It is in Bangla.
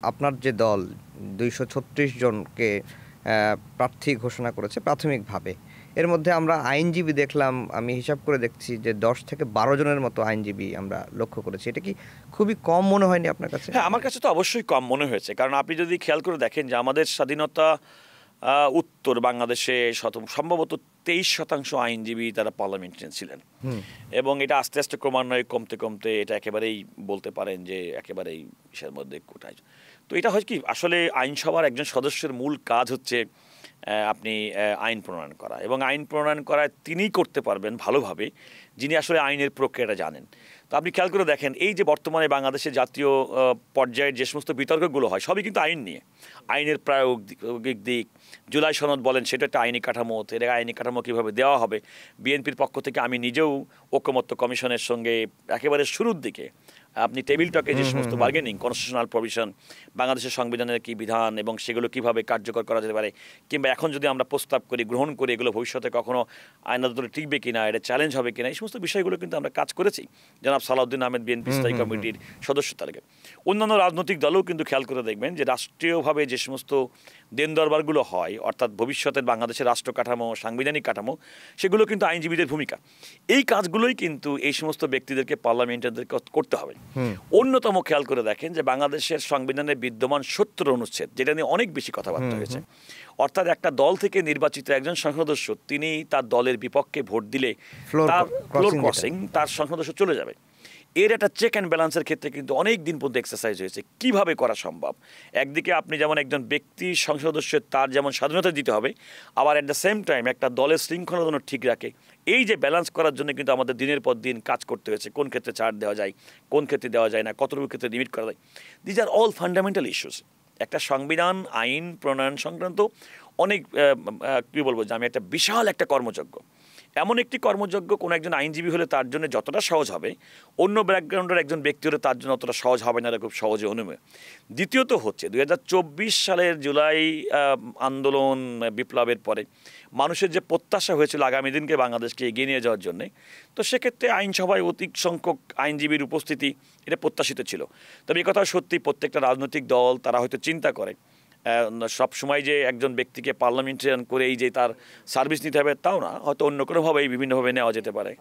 আপনার যে দল ২৩৬ জনকে প্রার্থী ঘোষণা করেছে প্রাথমিকভাবে। এর মধ্যে আমরা আইনজীবী দেখলাম, আমি হিসাব করে দেখছি যে ১০ থেকে ১২ জনের মতো আইনজীবী আমরা লক্ষ্য করেছি। এটা কি খুবই কম মনে হয়নি আপনার কাছে? হ্যাঁ, আমার কাছে তো অবশ্যই কম মনে হয়েছে। কারণ আপনি যদি খেয়াল করে দেখেন যে আমাদের স্বাধীনতা উত্তর বাংলাদেশে সম্ভবত ২৩% আইনজীবী তারা পার্লামেন্টারিয়ান ছিলেন। এবং এটা আস্তে, আস্তে ক্রমান্বয়ে কমতে, কমতে এটা একেবারেই বলতে পারেন যে একেবারেই ইসের মধ্যে কোটায়। তো এটা হয় কি আসলে আইনসভার একজন সদস্যের মূল কাজ হচ্ছে আপনি আইন প্রণয়ন করা, এবং আইন প্রণয়ন করায় তিনিই করতে পারবেন ভালোভাবে যিনি আসলে আইনের প্রক্রিয়াটা জানেন। তো আপনি খেয়াল করে দেখেন এই যে বর্তমানে বাংলাদেশে জাতীয় পর্যায়ের যে সমস্ত বিতর্কগুলো হয় সবই কিন্তু আইন নিয়ে, আইনের প্রায়োগিক দিক, জুলাই সনদ বলেন সেটা একটা আইনি কাঠামো, এর আইনি কাঠামো কীভাবে দেওয়া হবে। বিএনপির পক্ষ থেকে আমি নিজেও ঐকমত্য কমিশনের সঙ্গে একেবারে শুরুর দিকে আপনি টেবিল টকে যে সমস্ত বার্গেনিং, কনস্টিটিউশনাল প্রভিশন, বাংলাদেশের সংবিধানের কী বিধান এবং সেগুলো কীভাবে কার্যকর করা যেতে পারে, কিংবা এখন যদি আমরা প্রস্তাব করি গ্রহণ করি এগুলো ভবিষ্যতে কখনো আইন আদালতে টিকবে কিনা, এটা চ্যালেঞ্জ হবে কিনা, এই সমস্ত বিষয়গুলো কিন্তু আমরা কাজ করেছি জনাব সালাউদ্দিন আহমেদ বিএনপি স্থায়ী কমিটির সদস্য তালিকা। অন্যান্য রাজনৈতিক দলও কিন্তু খেয়াল করে দেখবেন যে রাষ্ট্রীয়ভাবে যে সমস্ত দেন দরবারগুলো হয়, অর্থাৎ ভবিষ্যতের বাংলাদেশের রাষ্ট্র কাঠামো, সাংবিধানিক কাঠামো, সেগুলো কিন্তু আইনজীবীদের ভূমিকা। এই কাজগুলোই কিন্তু এই সমস্ত ব্যক্তিদেরকে পার্লামেন্টারদেরকে করতে হবে। অন্যতম খেয়াল করে দেখেন যে বাংলাদেশের সংবিধানে বিদ্যমান ৭০ অনুচ্ছেদ, যেটা নিয়ে অনেক বেশি কথাবার্তা হয়েছে, অর্থাৎ একটা দল থেকে নির্বাচিত একজন সংসদ সদস্য তিনি তার দলের বিপক্ষে ভোট দিলে তার ফ্লোর ক্রসিং, তার সংসদ সদস্য চলে যাবে। এর একটা চেক অ্যান্ড ব্যালেন্সের ক্ষেত্রে কিন্তু অনেক দিন পর্যন্ত এক্সারসাইজ হয়েছে কিভাবে করা সম্ভব। একদিকে আপনি যেমন একজন ব্যক্তি সংসদ সদস্যের তার যেমন স্বাধীনতা দিতে হবে, আবার অ্যাট দ্য সেম টাইম একটা দলের শৃঙ্খলা যেন ঠিক রাখে, এই যে ব্যালেন্স করার জন্য কিন্তু আমাদের দিনের পর দিন কাজ করতে হয়েছে। কোন ক্ষেত্রে ছাড় দেওয়া যায়, কোন ক্ষেত্রে দেওয়া যায় না, কতটুকু ক্ষেত্রে লিমিট করা যায়, these are all fundamental issues. একটা সংবিধান আইন প্রণয়ন সংক্রান্ত অনেক কী বলবো যে আমি একটা বিশাল একটা কর্মযজ্ঞ, এমন একটি কর্মযজ্ঞ কোনো একজন আইনজীবী হলে তার জন্য যতটা সহজ হবে, অন্য ব্যাকগ্রাউন্ডের একজন ব্যক্তি হলে তার জন্য অতটা সহজ হবে না, খুব সহজে অনুমেয়। দ্বিতীয়ত হচ্ছে ২০২৪ সালের জুলাই আন্দোলন বিপ্লবের পরে মানুষের যে প্রত্যাশা হয়েছিল আগামী দিনকে বাংলাদেশকে এগিয়ে নিয়ে যাওয়ার জন্যে, তো সেক্ষেত্রে আইনসভায় অধিক সংখ্যক আইনজীবীর উপস্থিতি এটা প্রত্যাশিত ছিল। তবে এই কথা সত্যি প্রত্যেকটা রাজনৈতিক দল তারা হয়তো চিন্তা করে সব সময় যে একজন ব্যক্তিকে পার্লামেন্টারিয়ান করেই যে তার সার্ভিস নিতে হবে তাও না, হয়তো অন্য কোনোভাবেই বিভিন্নভাবে নেওয়া যেতে পারে।